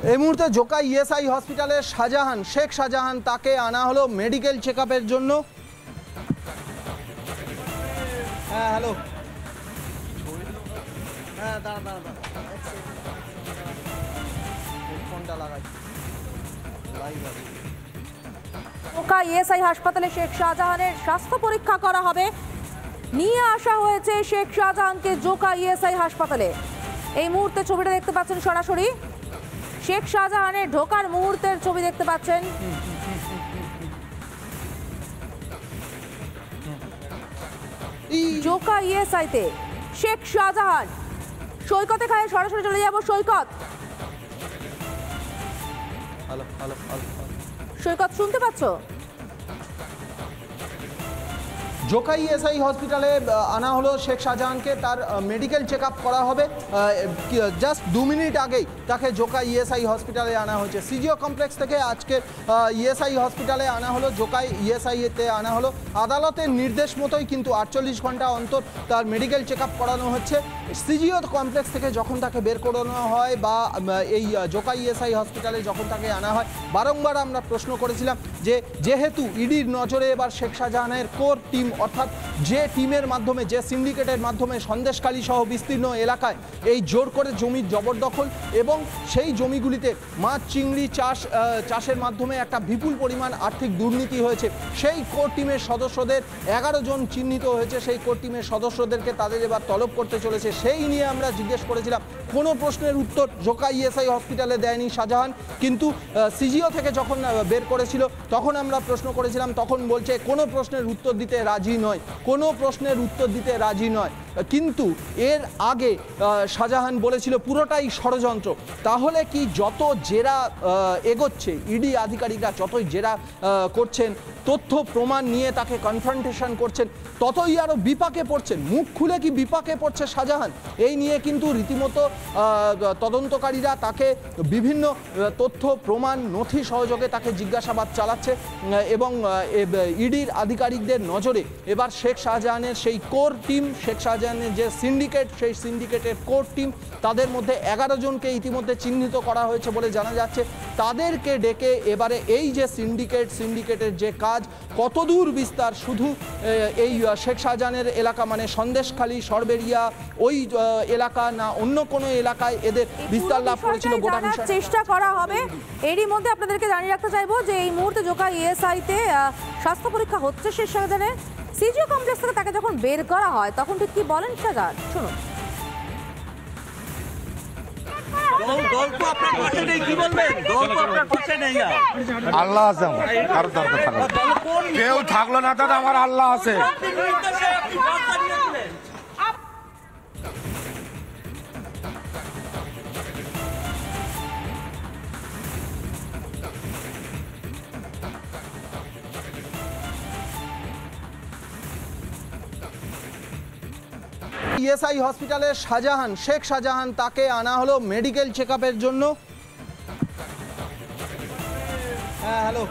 এই মুহূর্তে জোকা ইএসআই হসপিটালের শাহজাহান, শেখ শাহজাহান, তাকে আনা হলো মেডিকেল চেকআপের জন্য। হ্যাঁ হ্যালো, হ্যাঁ দাঁড়া দাঁড়া দাঁড়া, ফোনটা লাগাই। জোকা ইএসআই হাসপাতালে শেখ শাহজাহানের স্বাস্থ্য পরীক্ষা করা হবে। নিয়ে আসা হয়েছে শেখ শাহজাহানকে জোকা ইএসআই হাসপাতালে। এই মুহূর্তে ছবিটা দেখতে পাচ্ছেন সরাসরি, শেখ শাহজাহানের ঢোকার মুহূর্তের ছবি দেখতে পাচ্ছেন। জোকা ইএসআইতে শেখ শাহজাহান। সৈকতে খায় সরাসরি চলে যাব সৈকত। সৈকত শুনতে পাচ্ছ? জোকা ইএসআই হসপিটালে আনা হলো শেখ শাহজাহানকে, তার মেডিকেল চেক আপ করা হবে। জাস্ট 2 মিনিট আগেই তাকে জোকা ইএসআই হসপিটালে আনা হয়েছে। সিজিও কমপ্লেক্স থেকে আজকে ইএসআই হসপিটালে আনা হলো, জোকা ইএসআইতে আনা হলো। আদালতের নির্দেশ মতোই কিন্তু 48 ঘন্টা অন্তর তার মেডিকেল চেক আপ করানো হচ্ছে। সিজিও কমপ্লেক্স থেকে যখন তাকে বের করানো হয় বা এই জোকা ইএসআই হসপিটালে যখন তাকে আনা হয়, বারংবার আমরা প্রশ্ন করেছিলাম যে যেহেতু ইডির নজরে এবার শেখ শাহজাহানের কোর টিম, অর্থাৎ যে টিমের মাধ্যমে, যে সিন্ডিকেটের মাধ্যমে সন্দেশখালী সহ বিস্তীর্ণ এলাকায় এই জোর করে জমির জবরদখল এবং সেই জমিগুলিতে মাছ চিংড়ি চাষের মাধ্যমে একটা বিপুল পরিমাণ আর্থিক দুর্নীতি হয়েছে, সেই কোর টিমের সদস্যদের 11 জন চিহ্নিত হয়েছে। সেই কোর টিমের সদস্যদেরকে তাদের এবার তলব করতে চলেছে। সেই নিয়ে আমরা জিজ্ঞেস করেছিলাম, কোনো প্রশ্নের উত্তর জোকা ইএসআই হসপিটালে দেয়নি শাহজাহান, কিন্তু সিজিও থেকে যখন বের করেছিল তখন আমরা প্রশ্ন করেছিলাম, তখন বলছে কোনো প্রশ্নের উত্তর দিতে রাজি নয়, কোনো প্রশ্নের উত্তর দিতে রাজি নয়। কিন্তু এর আগে শাহজাহান বলেছিল পুরোটাই ষড়যন্ত্র। তাহলে কি যত জেরা এগোচ্ছে, ইডি আধিকারিকরা যতই জেরা করছেন, তথ্য প্রমাণ নিয়ে তাকে কনফ্রন্টেশন করছেন, ততই আরও বিপাকে পড়ছেন? মুখ খুলে কি বিপাকে পড়ছে শাহজাহান? এই নিয়ে কিন্তু রীতিমতো তদন্তকারীরা তাকে বিভিন্ন তথ্য প্রমাণ নথি সহযোগে তাকে জিজ্ঞাসাবাদ চালাচ্ছে এবং ইডির আধিকারিকদের নজরে এবার শেখ শাহজাহানের সেই কোর টিম, শেখ শাহজাহানের যে সিন্ডিকেট, সেই সিন্ডিকেটের কোর টিম, তাদের মধ্যে 11 জনকে ইতিমধ্যে চিহ্নিত করা হয়েছে বলে জানা যাচ্ছে। তাদেরকে ডেকে এবারে এই যে সিন্ডিকেটের যে কাজ কতদূর বিস্তার, শুধু এই শেখ শাহজাহানের এলাকা মানে সন্দেশখালী, সরবেরিয়া ওই এলাকা না অন্য কোনো এলাকায় এদের বিস্তার লাভ করেছিল গোটা বিষয় চেষ্টা করা হবে। এরই মধ্যে আপনাদেরকে জানিয়ে রাখতে চাইবো যে এই মুহূর্তে জোকা ইএসআইতে স্বাস্থ্য পরীক্ষা হচ্ছে শেখ শাহজাহানের। সিজিও কমপ্লেক্স থেকে তাকে যখন বের করা হয় তখন ঠিক কি বলেন শাহজাহান, শুনুন। আল্লাহ আছে, কারো দরকার থাকলো, কেউ থাকলো না, দাদা আমার আল্লাহ আছে। ইএসআই হসপিটালের শাহজাহান, শেখ শাহজাহান, তাকে আনা হলো মেডিকেল চেক আপের জন্য। হ্যাঁ হ্যালো,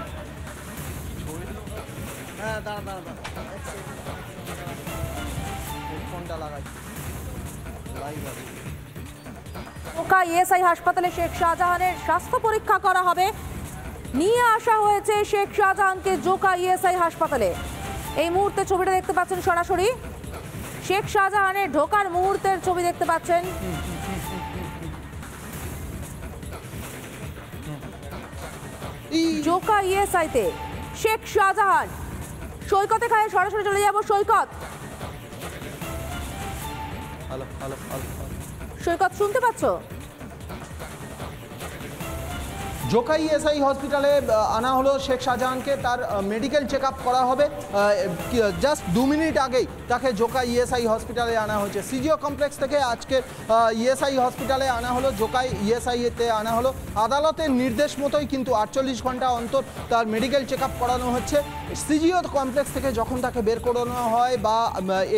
হ্যাঁ দাঁড়া দাঁড়া দাঁড়া, ফোনটা লাগাই। জোকা ইএসআই হাসপাতালে শেখ শাহজাহানের স্বাস্থ্য পরীক্ষা করা হবে। নিয়ে আসা হয়েছে শেখ শাহজাহানকে জোকা ইএসআই হাসপাতালে। এই মুহূর্তে ছবিটা দেখতে পাচ্ছেন সরাসরি, শেখ শাহজাহানের ঢোকার মুহূর্তের ছবি দেখতে পাচ্ছেন। জোকা ইএসআইতে শেখ শাহজাহান। সৈকতে খায় সরাসরি চলে যাব সৈকত। সৈকত শুনতে পাচ্ছ? জোকা ইএসআই হসপিটালে আনা হলো শেখ শাহজাহানকে, তার মেডিকেল চেক আপ করা হবে। জাস্ট 2 মিনিট আগেই তাকে জোকা ইএসআই হসপিটালে আনা হয়েছে। সিজিও কমপ্লেক্স থেকে আজকে ইএসআই হসপিটালে আনা হলো, জোকা ইএসআইতে আনা হলো। আদালতের নির্দেশ মতোই কিন্তু 48 ঘন্টা অন্তর তার মেডিকেল চেক আপ করানো হচ্ছে। সিজিও কমপ্লেক্স থেকে যখন তাকে বের করানো হয় বা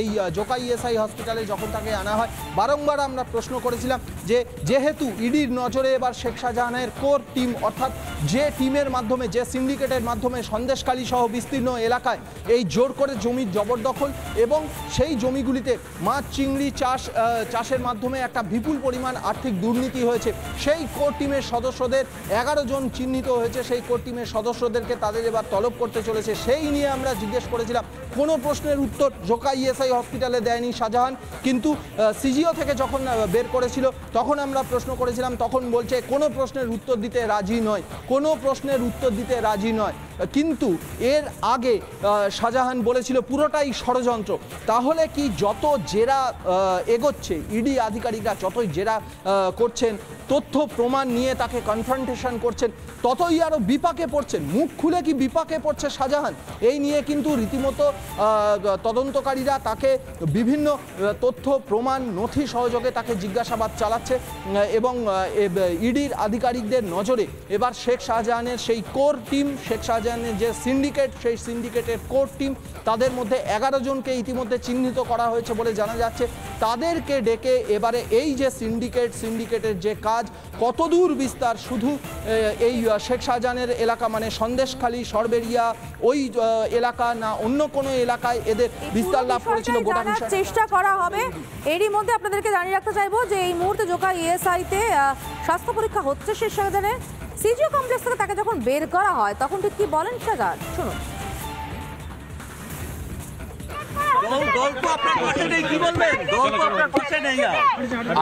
এই জোকাই ইএসআই হসপিটালে যখন তাকে আনা হয়, বারংবার আমরা প্রশ্ন করেছিলাম যে যেহেতু ইডির নজরে এবার শেখ শাহজাহানের কোর টিম, অর্থাৎ যে টিমের মাধ্যমে, যে সিন্ডিকেটের মাধ্যমে সন্দেশখালী সহ বিস্তীর্ণ এলাকায় এই জোর করে জমির জবরদখল এবং সেই জমিগুলিতে মাছ চিংড়ি চাষের মাধ্যমে একটা বিপুল পরিমাণ আর্থিক দুর্নীতি হয়েছে, সেই কোর টিমের সদস্যদের 11 জন চিহ্নিত হয়েছে। সেই কোর টিমের সদস্যদেরকে তাদের এবার তলব করতে চলেছে। সেই নিয়ে আমরা জিজ্ঞেস করেছিলাম, কোনো প্রশ্নের উত্তর জোকাই ইএসআই হসপিটালে দেয়নি শাহজাহান, কিন্তু সিজিও থেকে যখন বের করেছিল তখন আমরা প্রশ্ন করেছিলাম, তখন বলছে কোনো প্রশ্নের উত্তর দিতে রাজি নয়, কোনো প্রশ্নের উত্তর দিতে রাজি নয়। কিন্তু এর আগে শাহজাহান বলেছিল পুরোটাই ষড়যন্ত্র। তাহলে কি যত জেরা এগোচ্ছে, ইডি আধিকারিকরা যতই জেরা করছেন, তথ্য প্রমাণ নিয়ে তাকে কনফ্রন্টেশন করছেন, ততই আরও বিপাকে পড়ছেন? মুখ খুলে কি বিপাকে পড়ছে শাহজাহান? এই নিয়ে কিন্তু রীতিমতো তদন্তকারীরা তাকে বিভিন্ন তথ্য প্রমাণ নথি সহযোগে তাকে জিজ্ঞাসাবাদ চালাচ্ছে এবং ইডির আধিকারিকদের নজরে এবার শেখ শাহজাহানের সেই কোর টিম, শেখ শাহজাহানের যে সিন্ডিকেট, সেই সিন্ডিকেটের কোর টিম, তাদের মধ্যে 11 জনকে ইতিমধ্যে চিহ্নিত করা হয়েছে বলে জানা যাচ্ছে। তাদেরকে ডেকে এবারে এই যে সিন্ডিকেটের যে কাজ কতদূর বিস্তার, শুধু এই শেখ শাহজাহানের এলাকা মানে সন্দেশখালী, সরবেরিয়া ওই এলাকা না অন্য কোনো এলাকায় এদের বিস্তার লাভ করেছিল গোটা বিষয় চেষ্টা করা হবে। এরই মধ্যে আপনাদেরকে জানিয়ে রাখতে চাইবো যে এই মুহূর্তে জোকাই ইএসআইতে স্বাস্থ্য পরীক্ষা হচ্ছে শেখ শাহজাহানের। সিজিও কমপ্লেক্স থেকে তাকে যখন বের করা হয় তখন ঠিক কি বলেন শাহজাহান, শুনুন।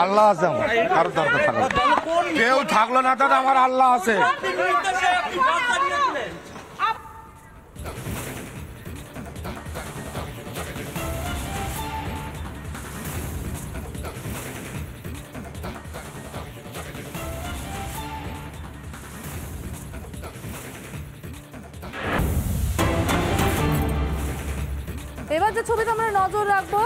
আল্লাহ আছে, কারোর দরকার থাকলো, কেউ থাকলো না দাদা, আমার আল্লাহ আছে। এবার যে ছবিতে আমরা নজর রাখবো,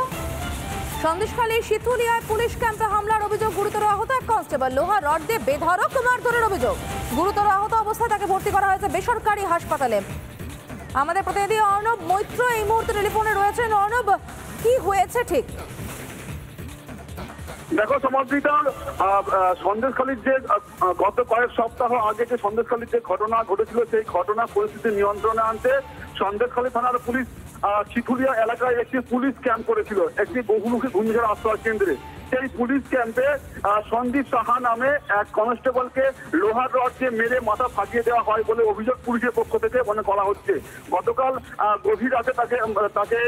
সন্দেশখালীর শিথুলিয়ায় পুলিশ ক্যাম্পে হামলার অভিযোগ, গুরুতর আহত এক কনস্টেবল, লোহার রড দিয়ে বেধড়ক মারধরের অভিযোগ, গুরুতর আহত অবস্থায় তাকে ভর্তি করা হয়েছে বেসরকারি হাসপাতালে। আমাদের প্রতিনিধি অর্ণব মৈত্র এই মুহূর্তে টেলিফোনে রয়েছেন। অর্ণব, কি হয়েছে ঠিক? দেখো সমাদৃতা, সন্দেশখালীর যে গত কয়েক সপ্তাহ আগে যে সন্দেশখালীর যে ঘটনা ঘটেছিল, সেই ঘটনা পরিস্থিতি নিয়ন্ত্রণে আনতে সন্দেশখালী থানার পুলিশ শিথুলিয়া এলাকায় একটি পুলিশ ক্যাম্প করেছিল, একটি বহুমুখী ঘূর্ণিঝড় আশ্রয় কেন্দ্রে। সেই পুলিশ ক্যাম্পে সন্দীপ সাহা নামে এক কনস্টেবলকে লোহার রড দিয়ে মেরে মাথা ফাটিয়ে দেওয়া হয় বলে অভিযোগ পুলিশের পক্ষ থেকে মনে করা হচ্ছে। গতকাল গভীর রাতে তাকে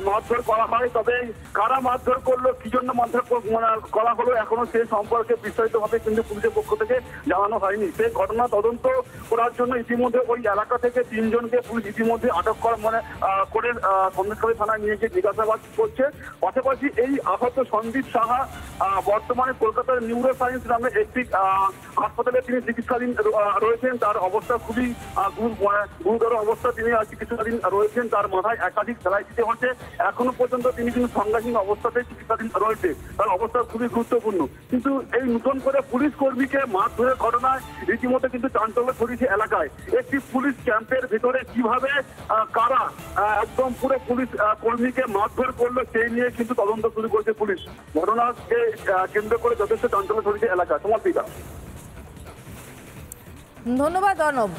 মারধর করা হয়, তবে কারা মারধর করলো, কি জন্য মারধর করা হলো, এখনো সেই সম্পর্কে বিস্তারিতভাবে কিন্তু পুলিশের পক্ষ থেকে জানানো হয়নি। সেই ঘটনা তদন্ত করার জন্য ইতিমধ্যে ওই এলাকা থেকে 3 জনকে পুলিশ ইতিমধ্যে আটক করে সন্দেশখালী থানায় নিয়ে গিয়ে জিজ্ঞাসাবাদ করছে। পাশাপাশি এই আহত সন্দীপ সাহা বর্তমানে কলকাতার নিউরো সায়েন্স নামে একটি হাসপাতালে তিনি চিকিৎসাধীন রয়েছেন। তার অবস্থা খুবই গুরুতর অবস্থা, তিনি চিকিৎসাধীন রয়েছেন। তার মাথায় একাধিক সেলাই দিতে হচ্ছে, এখনো পর্যন্ত তিনি কিন্তু সংজ্ঞাহীন অবস্থাতে চিকিৎসাধীন রয়েছে। তার অবস্থা খুবই গুরুত্বপূর্ণ। কিন্তু এই নতুন করে পুলিশ কর্মীকে মারধরের ঘটনায় রীতিমতো কিন্তু চাঞ্চল্য ছড়িয়েছে এলাকায়। একটি পুলিশ ক্যাম্পের ভিতরে কিভাবে কারা একদম পুরো পুলিশ কর্মীকে মারধর করলো, সেই নিয়ে কিন্তু তদন্ত শুরু করেছে পুলিশ। ঘটনাকে কেন্দ্র করে যথেষ্ট চাঞ্চল্য ছড়িয়েছে এলাকা। তোমার দিকা। ধন্যবাদ অর্ণব।